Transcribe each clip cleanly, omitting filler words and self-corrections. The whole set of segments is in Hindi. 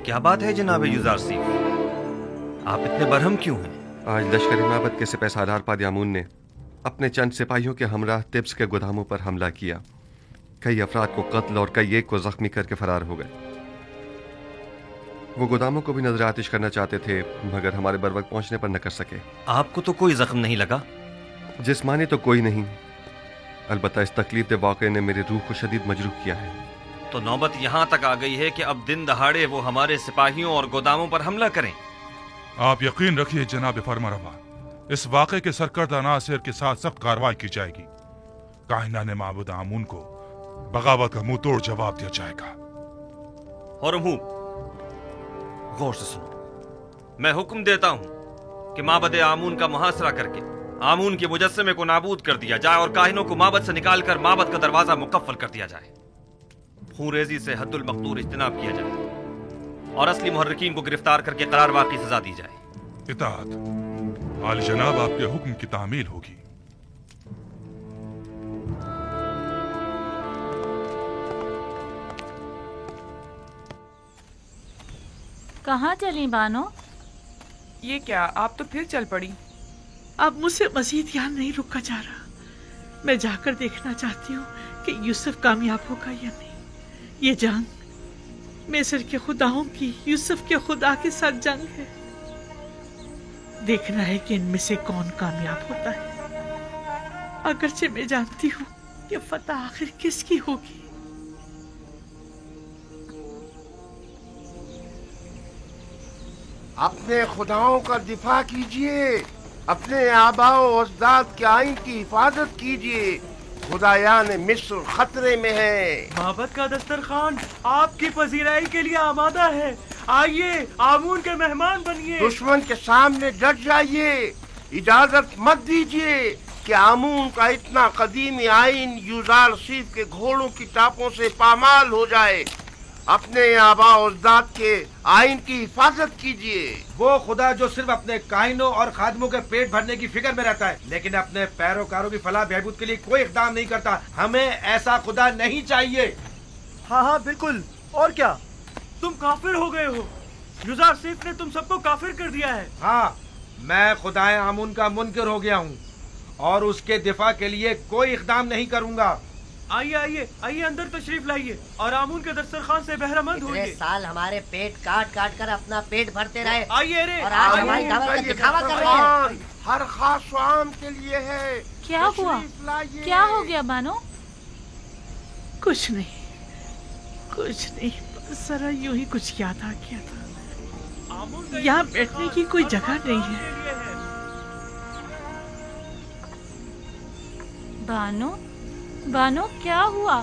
क्या बात है जनाब युज़ारसीफ, आप इतने बरहम क्यों हैं? आज लश्कर माबद के सिपह सालार पाद यामून ने अपने चंद सिपाहियों के हमरा तिब्स के गोदामों पर हमला किया। कई अफराद को कत्ल और कई एक को जख्मी करके फरार हो गए। वो गोदामों को भी नजर आतिश करना चाहते थे, मगर हमारे बर वक्त पहुंचने पर न कर सके। आपको तो कोई जख्म नहीं लगा? जिस्मानी तो कोई नहीं, अलबत्ता इस तकलीफ दे वाक़े ने मेरी रूह को शदीद मजरूह किया है। तो नौबत यहाँ तक आ गई है कि अब दिन दहाड़े वो हमारे सिपाहियों और गोदामों पर हमला करें। आप यकीन रखिए जनाब फरमारवा, इस वाक़े के सरकर्दा नासिर के साथ सख्त कार्रवाई की जाएगी। कायनाने माबूद आमून को बगावत का मुंह तोड़ जवाब दिया जाएगा। गौर से सुनो, मैं हुक्म देता हूं कि माबद आमून का मुहासरा करके आमून के मुजस्समे को नाबूद कर दिया जाए और काहिनों को माबद से निकालकर माबद का दरवाजा मुकफ्फल कर दिया जाए। खूरेजी से हद्दुल मक़दूर इज्तिनाब किया जाए और असली मुहर्रिकीन को गिरफ्तार करके करार वाक़ई सजा दी जाए। इताअत आली जनाब, आपके हुक्म की तामील होगी। कहाँ चली बानो? ये क्या, आप तो फिर चल पड़ी? अब मुझसे मजीद यहाँ नहीं रुका जा रहा। मैं जाकर देखना चाहती हूँ कि यूसुफ कामयाब होगा या नहीं। ये जंग मिस्र के खुदाओं की यूसुफ के खुदा के साथ जंग है। देखना है कि इनमें से कौन कामयाब होता है। अगरचे मैं जानती हूँ कि फतह आखिर किसकी होगी। अपने खुदाओं का दिफा कीजिए, अपने आबाओ अजदाद के आइन की हिफाजत कीजिए। खुदायान मिस्र खतरे में है। माबद का दस्तरखान आपकी पजीराई के लिए आमादा है। आइए, आमून के मेहमान बनिए। दुश्मन के सामने डट जाइए। इजाजत मत दीजिए कि आमून का इतना कदीमी आइन युज़ारसीफ के घोड़ों की टापों से पामाल हो जाए। अपने आबा उजदाद के आइन की हिफाजत कीजिए। वो खुदा जो सिर्फ अपने कायनों और खादमों के पेट भरने की फिक्र में रहता है, लेकिन अपने पैरोकारों की फलाह बहबूद के लिए कोई इक़दाम नहीं करता। हमें ऐसा खुदा नहीं चाहिए। हाँ हाँ बिल्कुल। और क्या, तुम काफिर हो गए हो। युज़ारसीफ ने तुम सबको काफिर कर दिया है। हाँ, मैं खुदाए आमून का मुनकिर हो गया हूँ और उसके दिफा के लिए कोई इक़दाम नहीं करूँगा। आइए आइए आइए, अंदर तशरीफ लाइए और आमून के दस्तरखान से बहरामंद होइए। इतने साल हमारे पेट काट काट कर अपना पेट भरते रहे। आइए रे, और आज हमारी दावत का दिखावा कर रहे हैं। हर खास आम के लिए है। क्या हुआ? क्या हो गया बानो? कुछ नहीं, बस जरा यूं ही कुछ याद आ गया था। यहाँ बैठने की कोई जगह नहीं है। बानो क्या हुआ?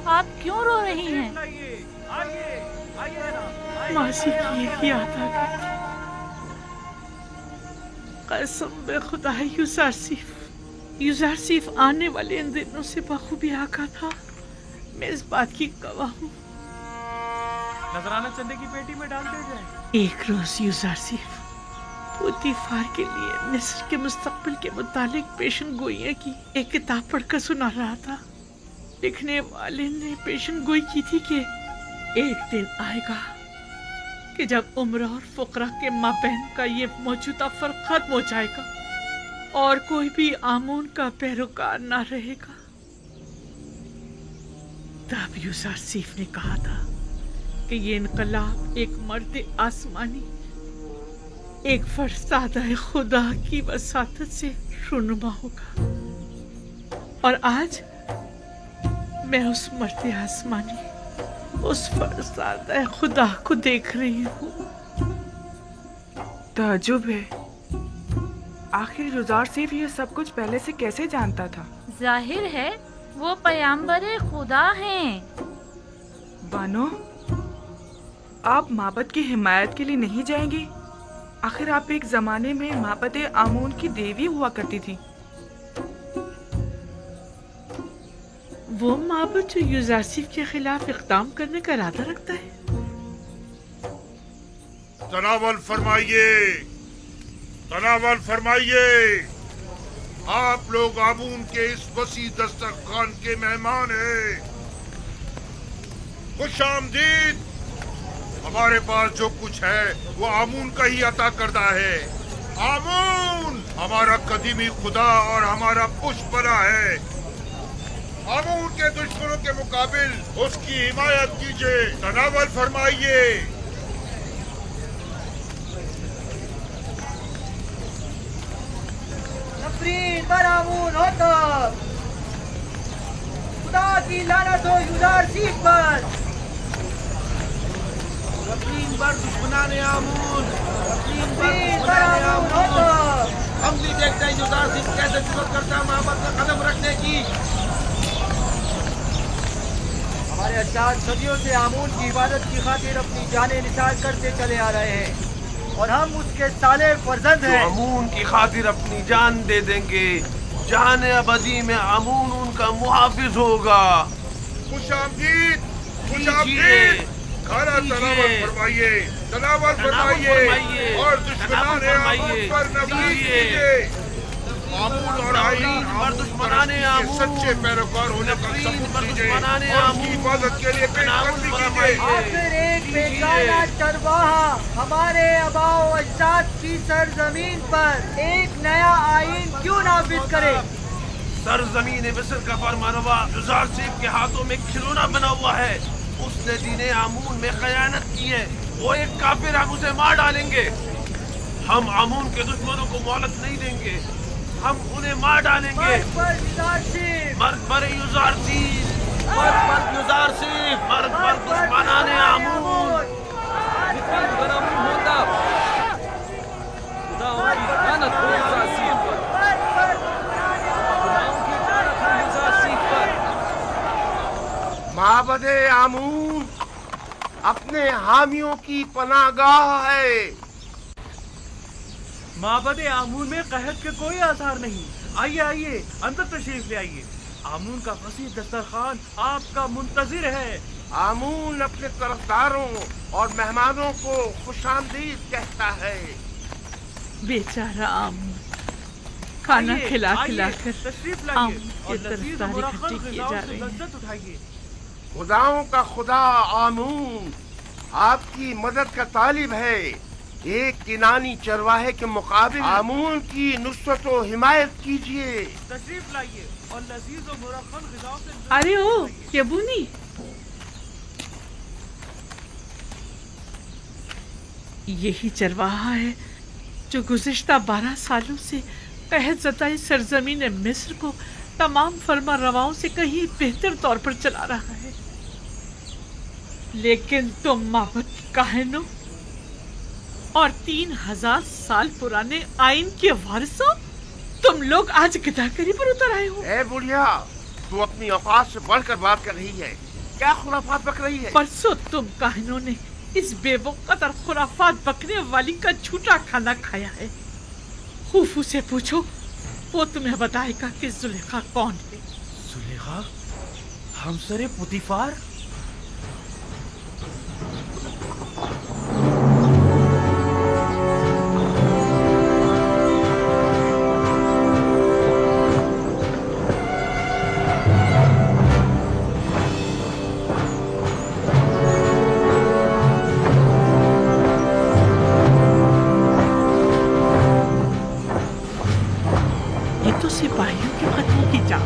आप क्यों रो रही हैं? मासी की याद आ गई थी। कसम बे खुदा है, युज़ारसीफ आने वाले इन दिनों से बखूबी आका था। मैं इस बात की गवाह हूँ। नजराना चंदे की पेटी में डाल दिया जाए। एक रोज युज़ारसीफ पुतीफार के लिए मिस्र के मुस्तकबिल के मुतालिक पेशन गोइयां की एक किताब पढ़कर सुना रहा था। लिखने वाले ने पेशन गोई की थी कि एक दिन आएगा कि जब उम्र और फुकरा के माबैन का ये मौजूदा फर्क खत्म हो जाएगा और कोई भी आमून का पैरोकार ना रहेगा। तब युज़ारसीफ ने कहा था कि ये इनकलाब एक मर्द आसमानी, एक फरसादा खुदा की वसातत से रुनुमा होगा। और आज मैं उस मर्द आसमानी, उस फरसादा खुदा को देख रही हूँ। ताज्जुब है, आखिर युज़ारसीफ ये सब कुछ पहले से कैसे जानता था? जाहिर है वो पैगंबर खुदा हैं। बानो, आप माबद की हिमायत के लिए नहीं जाएंगी? आखिर आप एक जमाने में माबद आमून की देवी हुआ करती थी। वो माबद जो युज़ारसीफ के खिलाफ इक़दाम करने का इरादा रखता है। तनावल फरमाइए। आप लोग आमून के इस वसी दस्तरखान के मेहमान हैं। खुश आमदीद। हमारे पास जो कुछ है वो आमून का ही अता करता है। आमून हमारा कदीमी खुदा और हमारा पुष्पना है। आमून के दुश्मनों के मुकाबिल उसकी हिमायत कीजिए, तनावल फरमाइए। नफरीन पर आमून हो तो खुदा की लानत हो युदार सीख पर। नफरीन पर दुश्मनाने आमून, नफरीन पर नफरीन पर दुश्मनाने आमून हो तो आमून। हम भी देखते हैं युदार सीख कैसे जुर्रत करता है मोहब्बत में कदम रखने की। हमारे अज्दाद सदियों से आमून की इबादत की खातिर अपनी जानें निसार करते चले आ रहे हैं और हम उसके साले फर्जंद हैं। आमून की खातिर अपनी जान दे देंगे। जान अबदी में आमून उनका मुहाफिज होगा। खुशामदीद, खुशामदीद। खाना तनावल फरमाइए, तनावल फरमाइए और दुश्मनाने आमून पर नफरत कीजिए। आमून और आईन पर दुश्मनाने आमून सच्चे पैरोकार होने का सबूत दीजिए और उनकी इबादत के लिए पेशकश कीजिए। आखिर एक बेगाना चरवाहा हमारे आबाओ अजदाद की सरजमीन पर एक नया आईन क्यों नाफिज करे? सरजमीन मिस्र का फरमानवा युजार सीफ के हाथों में खिलौना बना हुआ है। उसने दीने आमून में खयानत की है। वो एक काफिर, हम उसे मार डालेंगे। हम आमून के दुश्मनों को मोहलत नहीं देंगे, हम उन्हें मार डालेंगे। मर्द पर युजार सीफ, मर्द पर युजार सीफ, मर्द पर युजार सीफ, मर्द पर दुश्मनाने आमून। माबदे आमून अपने हामियों की पनागाह है। माबदे आमून में कहत के कोई आसार नहीं। आइए आइए, अंदर तशरीफ ले आइए। आमून का वसीह दस्तरखान आपका मुंतजिर है। आमून अपने तरफदारों और मेहमानों को खुशामदीद कहता है। बेचारा आमून खाना आइए, खिला आइए, खिला कर तशरीफ आमून लाइए की और लजीज तरफदारी मुरक्कब इकट्ठी किए ग़िज़ाओं जा से रहे हैं। लज्जत उठाइए। खुदाओं का खुदा आमून आपकी मदद का तालिब है। एक किनानी चरवाहे के मुकाबिल आमून की नुसरत व हिमायत कीजिए। तशरीफ लाइए और लजीज और मुरक्कब ग़िज़ाओं से लज्जत अरे ओ उठाइए। यबूनी, यही चरवाहा है जो गुज़िश्ता 12 सालों से कहत ज़दा सरजमीन मिस्र को तमाम फरमा रवाओं से कहीं बेहतर तौर पर चला रहा है। लेकिन तुम माबद की काहिनों और 3000 साल पुराने आइन के वारिसों, तुम लोग आज गिदाकरी पर उतर आए हो। ए बुढ़िया, तू अपनी औकात से बढ़कर बात कर रही है। क्या खुराफात बक रही है? परसों तुम काहिनों ने इस बेवकूफ़ और खुराफात बकने वाली का झूठा खाना खाया है। खूफू से पूछो, वो तुम्हें बताएगा कि जुलेखा कौन है। जुलेखा हमसरे पुतीफार? ये तो सिपाहियों के कत्ल की जान।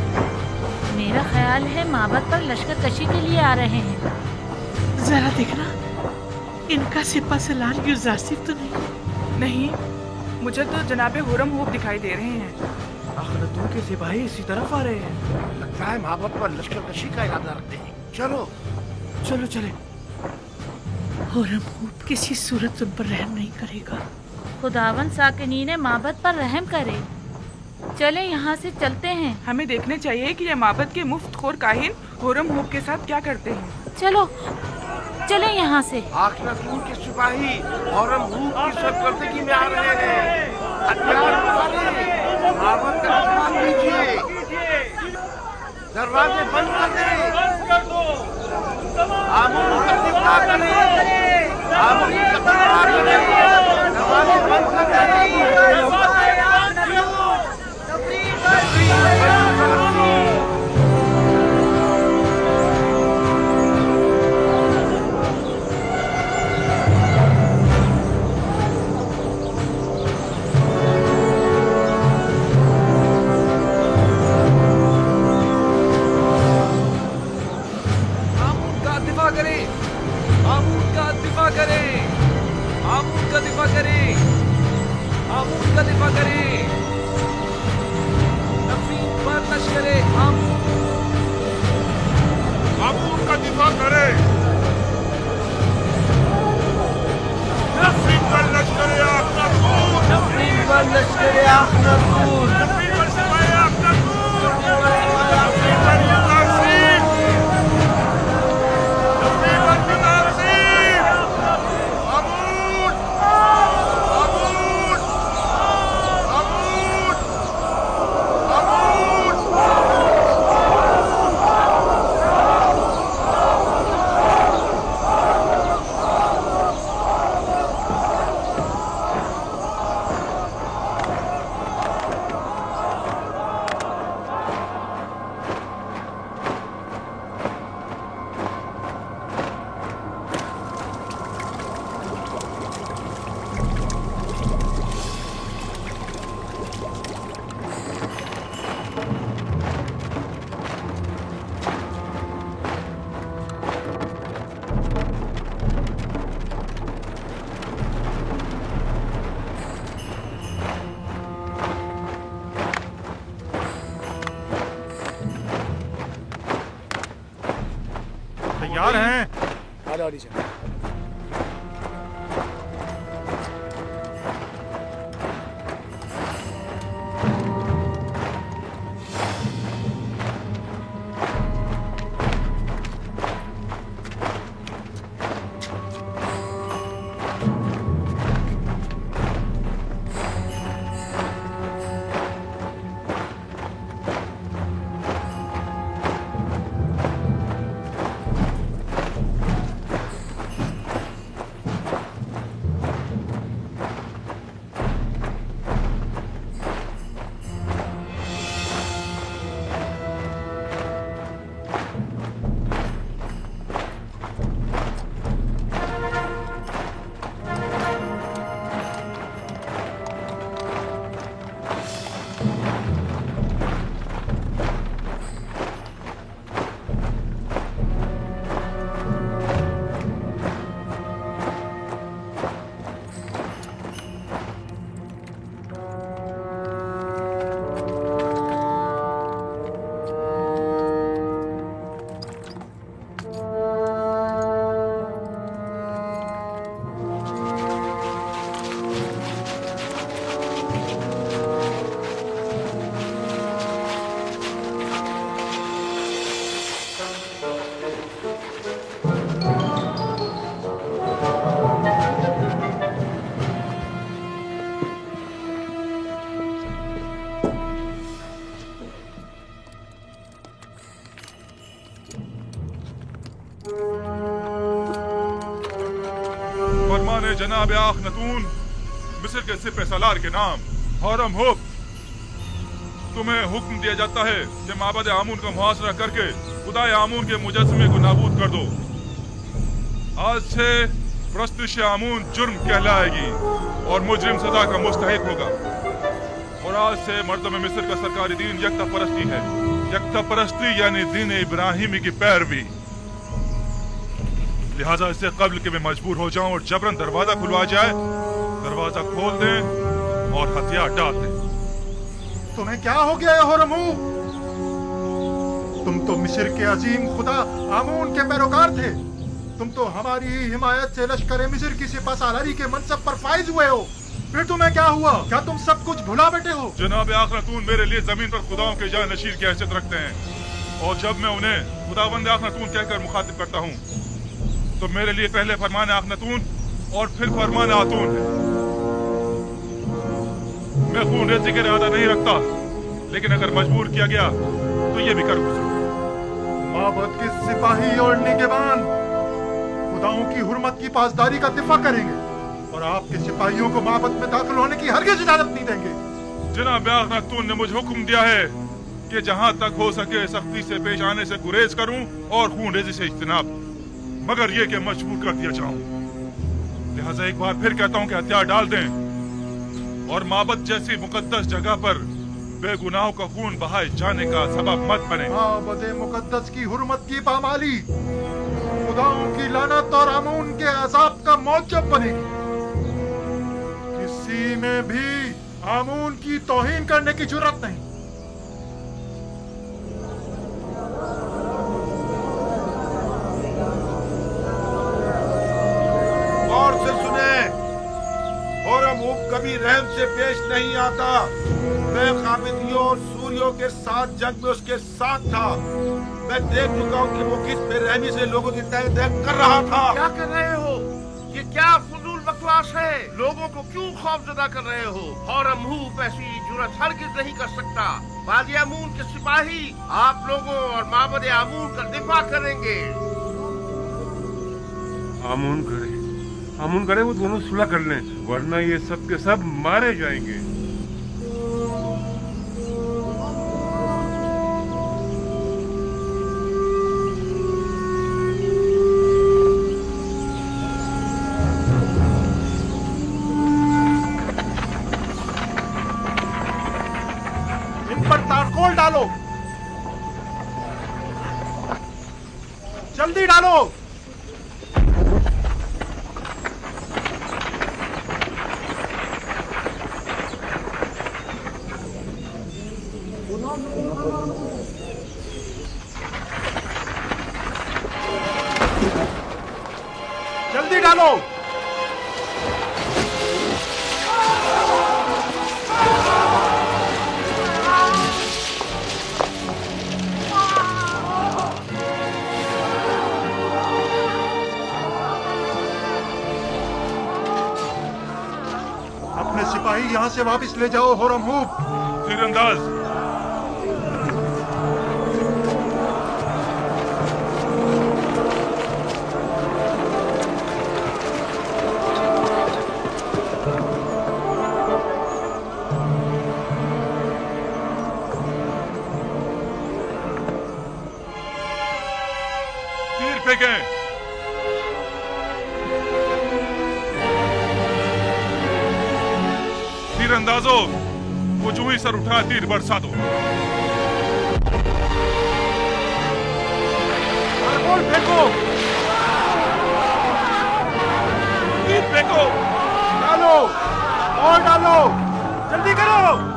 मेरा ख्याल है माबद पर लश्कर कशी के लिए आ रहे हैं। जरा देखना, इनका सिपा सलार युजासिफ तो नहीं? नहीं, मुझे तो जनाबे हुरम हुब दिखाई दे रहे हैं। अखलतून के सिपाही इसी तरफ आ रहे हैं। लगता है महाबत पर लश्कर कशी का इरादा रखते हैं। चलो चलो चले। हुरम हुब किसी सूरत उन पर रहम नहीं करेगा। खुदावन साकिनी ने माबद पर रहम करे। चले यहाँ से चलते हैं। हमें देखने चाहिए कि ये माबद के मुफ्तखोर काहिन हुरम हुब के साथ क्या करते हैं। चलो चले यहाँ से। आखिरतून के सिपाही हुरम हुब की सरकर्दगी में आ रहे हैं। हथियार उठाइए, माबद का दरवाजा कीजिए, दरवाजे बंद कर दो। आमून का दिफा करें, आमून का दिफा करें, दरवाजे बंद कर दें। आ नीचे। फरमाने जनाब आखनतून मिस्र के सिपह सालार के नाम हरम हुक तुम्हें हुक्म दिया जाता है कि माबद आमून का मुहासरा करके खुदाए आमून के मुजस्समे को नाबूद कर दो। आज से परस्तिश आमून जुर्म कहलाएगी और मुजरिम सजा का मुस्तहिक होगा। और आज से मर्दम मिस्र का सरकारी दीन यकता परस्ती है। यकता परस्ती यानी दीन इब्राहिमी की पैरवी। लिहाजा इससे कब्ल के मैं मजबूर हो जाऊं और जबरन दरवाजा खुलवा जाए, दरवाजा खोल दें और हथियार डाल दें। तुम्हें क्या हो गया है होरमू? तुम तो मिस्र के अजीम खुदा आमून के पैरोकार थे। तुम तो हमारी ही हिमायत से लश्कर मिस्र की सिपह सालारी के मनसब पर फाइज हुए हो। फिर तुम्हें क्या हुआ? क्या तुम सब कुछ भुला बैठे हो? जनाब आखनतून मेरे लिए जमीन पर खुदाओं के जान नशीर की हैसियत रखते हैं और जब मैं उन्हें खुदावंद आखनतून कहकर मुखातिब करता हूँ तो मेरे लिए पहले फरमान आखनतून और फिर फरमान आतून है। मैं खून रेज़ी का इरादा नहीं रखता, लेकिन अगर मजबूर किया गया तो ये भी कर गुजरूं। माबद के सिपाही और निगहबान खुदाओं की हुर्मत की पासदारी का दिफा करेंगे और आपके सिपाहियों को माबद में दाखिल होने की हरगिज़ इजाजत नहीं देंगे। जनाब आखनतून ने मुझे हुक्म दिया है कि जहाँ तक हो सके सख्ती से पेश आने से गुरेज करूं और खून रेज़ी से इज्तिनाब, मगर ये कि मजबूर कर दिया जाऊं। लिहाजा एक बार फिर कहता हूं कि हथियार डाल दें और माबद जैसी मुकद्दस जगह पर बेगुनाहों का खून बहाए जाने का सबब मत बने। माबद मुकद्दस की हुर्मत की पामाली खुदाओं की लानत और आमून के अजाब का मौजब बनेगी। किसी में भी आमून की तौहीन करने की जुर्रत नहीं। और से सुने, होरम हुक कभी रहम से पेश नहीं आता। मैं काबिदियों और सूरियों के साथ जंग में उसके साथ था। मैं देख चुका हूँ कि वो किस बेरहमी से लोगों की तय कर रहा था। क्या कर रहे हो? ये क्या फजूल बकवास है? लोगों को क्यों खौफजदा कर रहे हो? होरम हुक ऐसी जुर्रत हरगिज़ नहीं कर सकता। वादी आमून के सिपाही आप लोगों और माबद आमून का दिफा करेंगे। आमून करे वो दोनों सुलह कर लें, वरना ये सब के सब मारे जाएंगे। इन पर तारकोल डालो, जल्दी डालो। डालो। अपने सिपाही यहाँ से वापस ले जाओ होरमहूब। तीरंदाज, तीर फेंकें। तीरंदाजों, वो जो ही सर उठा तीर बरसा दो। कारगोल फेंको। तीर फेंको। डालो और डालो, जल्दी करो।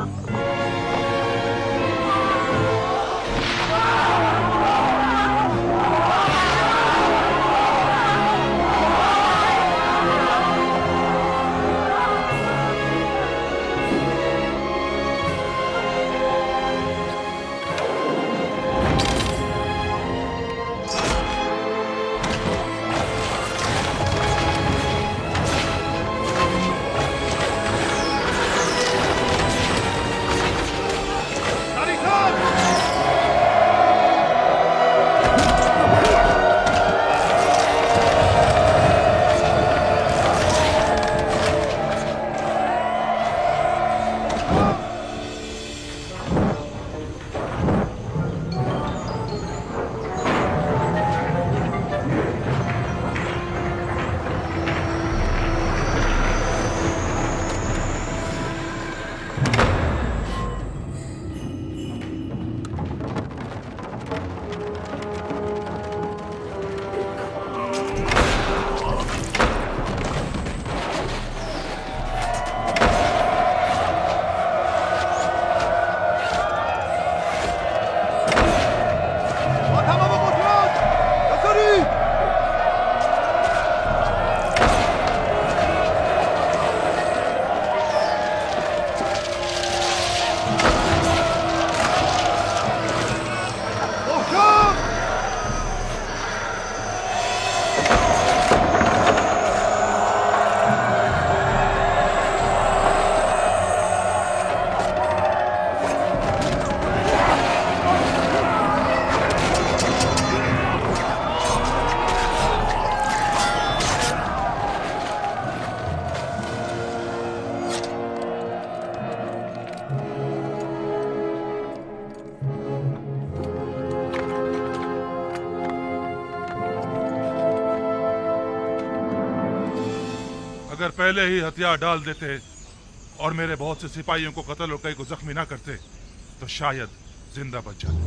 अगर पहले ही हथियार डाल देते और मेरे बहुत से सिपाहियों को कत्ल और कई को जख्मी ना करते तो शायद जिंदा बच जाते,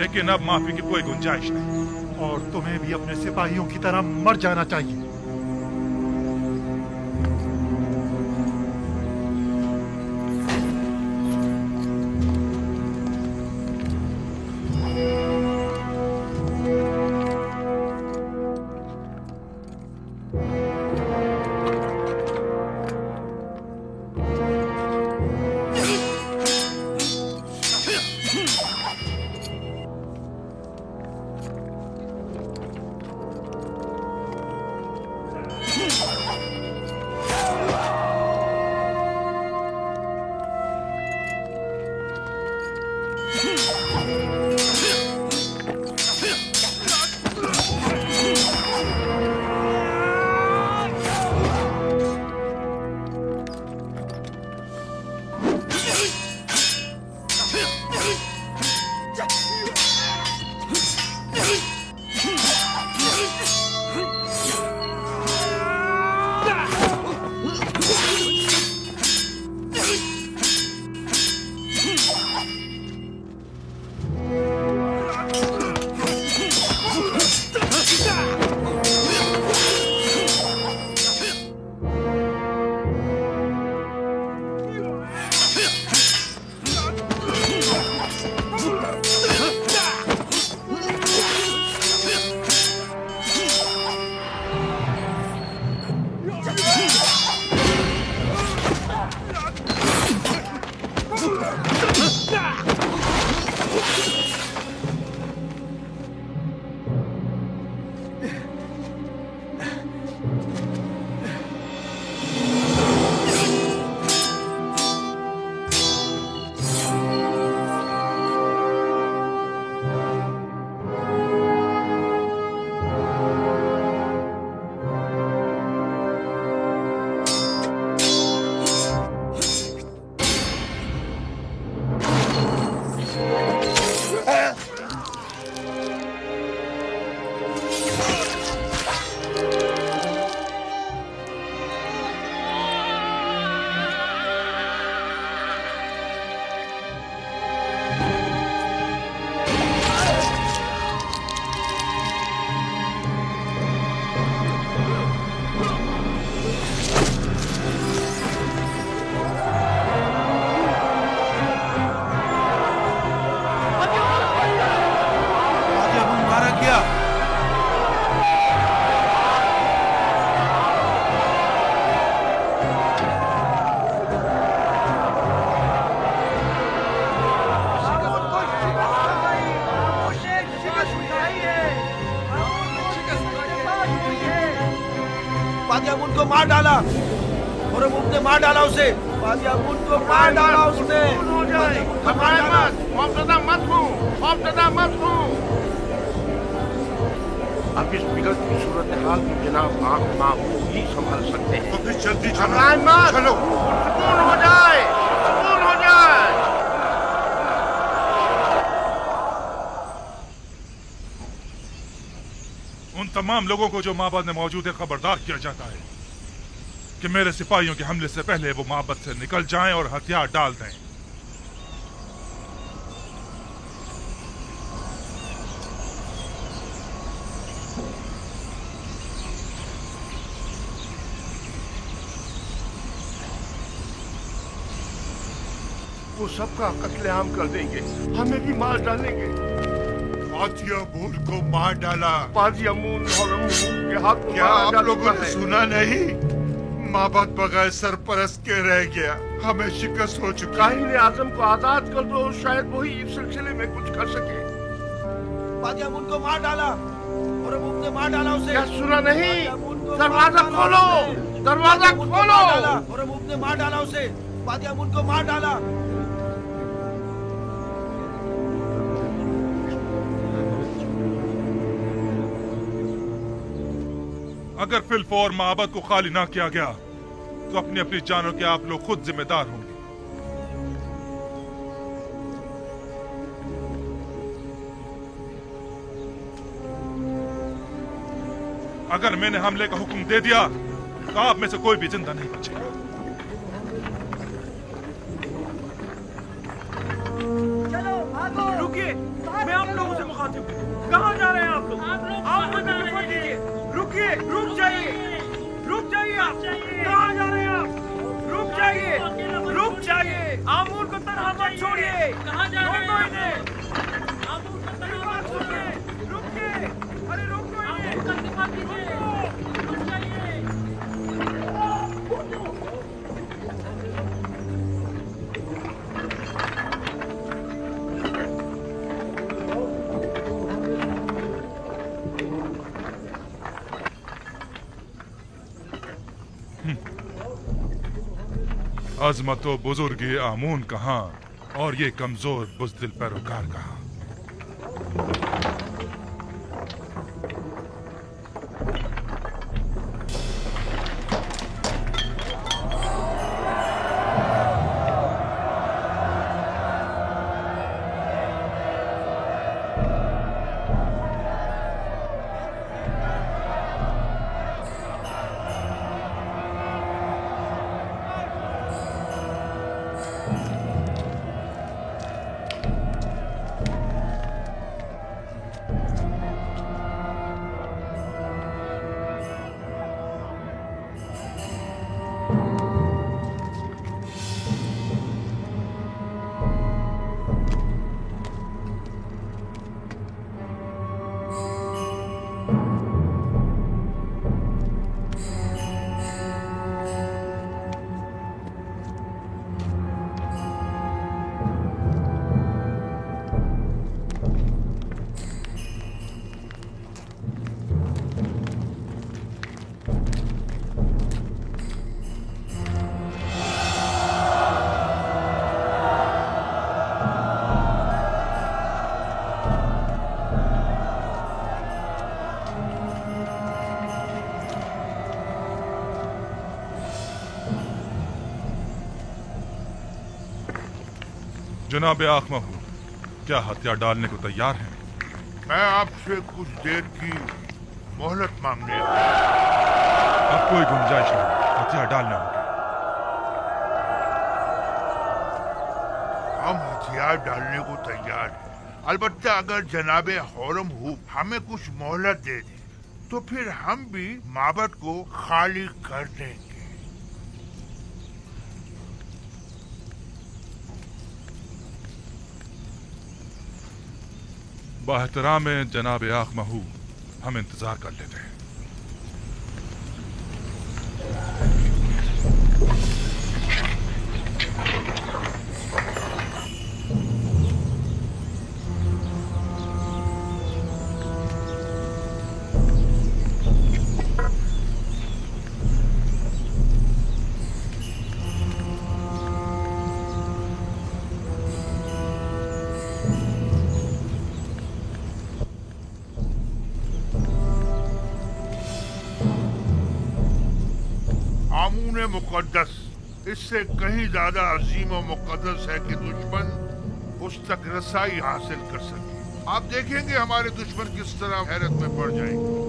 लेकिन अब माफी की कोई गुंजाइश नहीं। और तुम्हें भी अपने सिपाहियों की तरह मर जाना चाहिए। बादियामुन को मार डाला और ने मार डाला उसे। बादियामुन को मार डाला उसने। अब इस बिगड़ की सूरत हाल की जनाब आंख माहूम ही संभाल सकते हैं। तो फिर जल्दी चलो, सुकून हो जाए, सुकून हो जाए। उन तमाम लोगों को जो माबद में मौजूद है खबरदार किया जाता है कि मेरे सिपाहियों के हमले से पहले वो माबद से निकल जाएं और हथियार डाल दें। वो सबका कत्लेआम कर देंगे, हमें भी मार डालेंगे। बादियामुन को मार डाला। बादियामुन और अमून के हाथ क्या आप लोगों ने सुना नहीं? माबद बगैर सरपरस्त के रह गया, हमें शिकस्त हो चुकी। काहिन आजम को आजाद कर दो, शायद वही इस सिलसिले में कुछ कर सके। बादियामुन को मार डाला और अमून ने मार डाला उसे। क्या सुना नहीं? दरवाजा खोलो, दरवाजा खोलो। और अमून ने मार डाला उसे। बादियामुन को मार डाला। अगर फिलफौर माबद को खाली ना किया गया तो अपनी अपनी जानों के आप लोग खुद जिम्मेदार होंगे। अगर मैंने हमले का हुक्म दे दिया तो आप में से कोई भी जिंदा नहीं बचेगा। चलो भागो। रुकिए, मैं आप लोगों से मुखातिब हूँ। कहाँ जा रहे हैं आप लोग? आप मुझे रुकवा दीजिए। रुकिए, रुक जाइए, रुक जाइए। आप कहाँ जा रहे हैं आप? रुक जाइए, रुक जाइए। आमूर को तनहा मत छोड़िए। कहाँ जा रहे हैं? आमूर को तनहा मत छोड़िए। रुकिए, अरे रुको इन्हें। आमूर का दिफा कीजिए। रुक जाइए। अजमतो बुजुर्ग आमून कहाँ और ये कमजोर बुज़दिल पैरोकार कहाँ? जनाब आखमहू, क्या हथियार डालने को तैयार हैं? मैं आपसे कुछ देर की मोहलत मांगने आया। अब कोई गुंजाइश नहीं, हथियार डालने होंगे। हम हथियार डालने को तैयार हैं, अलबत्ता अगर जनाबे हौरम हूब हमें कुछ मोहलत दे दे तो फिर हम भी माबद को खाली कर देंगे। बाहतराम जनाब आखमहू, हम इंतजार कर लेते हैं। मुकद्दस इससे कहीं ज्यादा अजीम और मुकद्दस है कि दुश्मन उस तक रसाई हासिल कर सके। आप देखेंगे हमारे दुश्मन किस तरह हैरत में पड़ जाएंगे।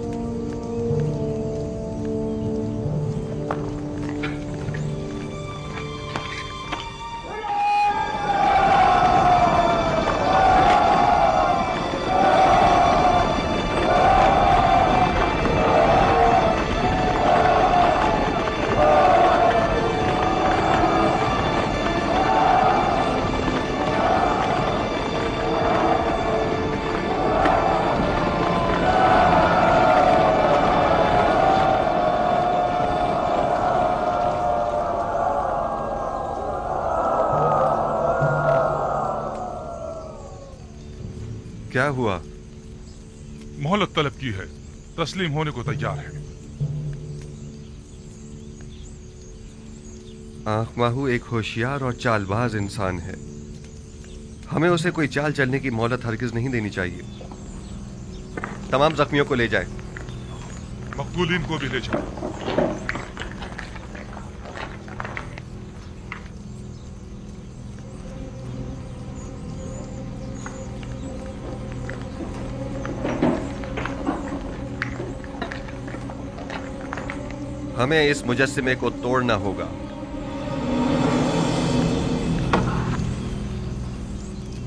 क्या हुआ? मोहलत तलब की है, तस्लीम होने को तैयार है। आखमाहू एक होशियार और चालबाज इंसान है, हमें उसे कोई चाल चलने की मोहलत हरगिज नहीं देनी चाहिए। तमाम जख्मियों को ले जाए। मकबूलीन को भी ले जाए। हमें इस मुजस्सिमे को तोड़ना होगा।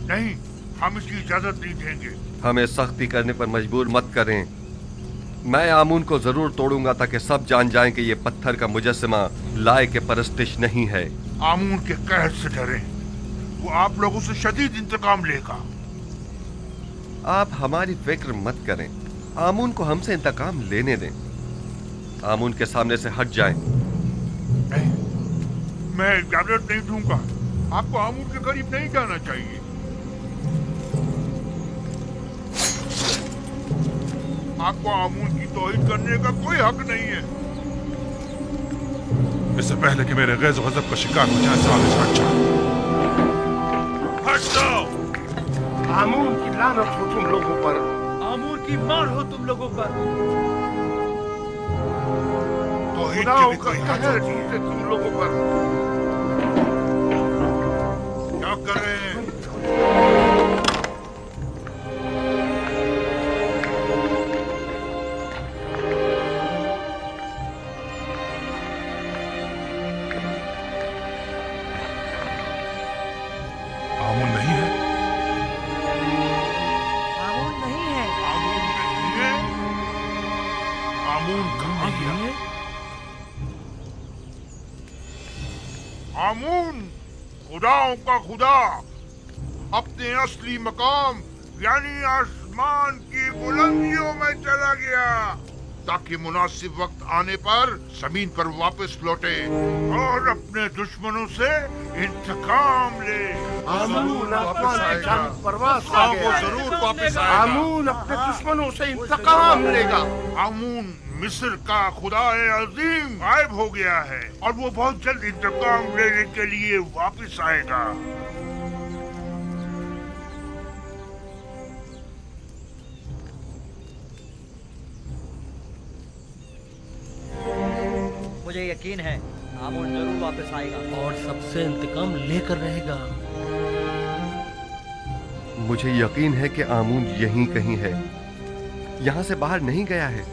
नहीं, हम इसकी इजाजत नहीं देंगे। हमें सख्ती करने पर मजबूर मत करें। मैं आमून को जरूर तोड़ूंगा ताकि सब जान जाएं कि ये पत्थर का मुजस्सिमा लाए के परस्तिश नहीं है। आमून के कहर से डरें, वो आप लोगों से शदीद इंतकाम लेगा। आप हमारी फिक्र मत करें, आमून को हमसे इंतकाम लेने दें। आमून के सामने से हट जाएं। नहीं, मैं इजाजत नहीं दूंगा। आपको आमून के करीब नहीं जाना चाहिए। आपको आमून की तौहीद करने का कोई हक नहीं है। इससे पहले कि मेरे गैज़ गज़ब का शिकार हो जाए, सामने से हट जाओ। हट जाओ। आमून की लानत हो तुम लोगों पर। आमून की मार हो तुम लोगों पर। खुदाओं का कहर है तुम लोगों पर। क्या कर रहे हैं? आमून नहीं है। आमून नहीं है। आमून नहीं है। आमून कहाँ गया? आमून खुदाओं का खुदा अपने असली मकाम यानी आसमान की बुलंदियों में चला गया ताकि मुनासिब वक्त आने पर जमीन पर वापस लौटे और अपने दुश्मनों से इंतकाम ले। आमून आसमान की जानब परवाज़ कर गया। वो जरूर वापस आएगा। आमून अपने दुश्मनों से इंतकाम लेगा। आमून मिस्र का खुदाए अजीम गायब हो गया है और वो बहुत जल्द इंतकाम लेने के लिए वापस आएगा। मुझे यकीन है आमून जरूर वापस आएगा और सबसे इंतकाम लेकर रहेगा। मुझे यकीन है कि आमून यहीं कहीं है, यहां से बाहर नहीं गया है।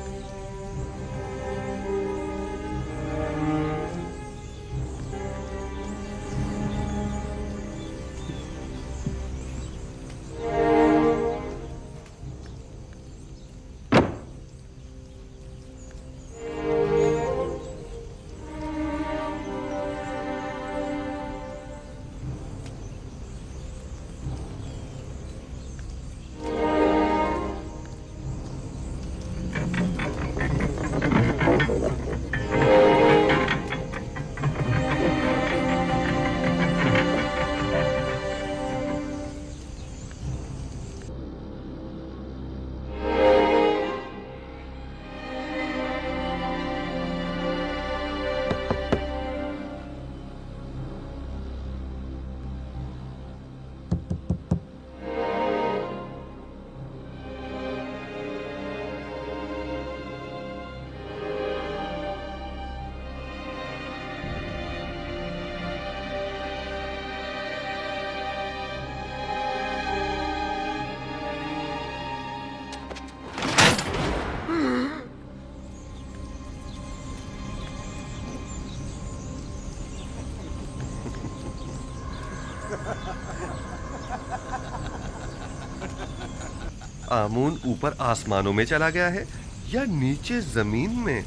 आमून ऊपर आसमानों में चला गया है या नीचे जमीन में?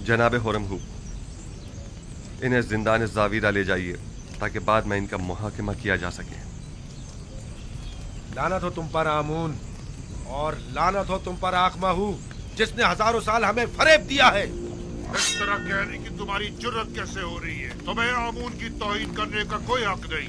जनाबे हुरमहू, इन्हें जिंदान जावीरा ले जाइए ताकि बाद में इनका मुहाकिमा किया जा सके। लानत हो तुम पर आमून, और लानत हो तुम पर आखमाहू, जिसने हजारों साल हमें फरेब दिया है। इस तरह कहने की तुम्हारी जुर्रत कैसे हो रही है? तुम्हें आमून की तौहीन करने का कोई हक नहीं।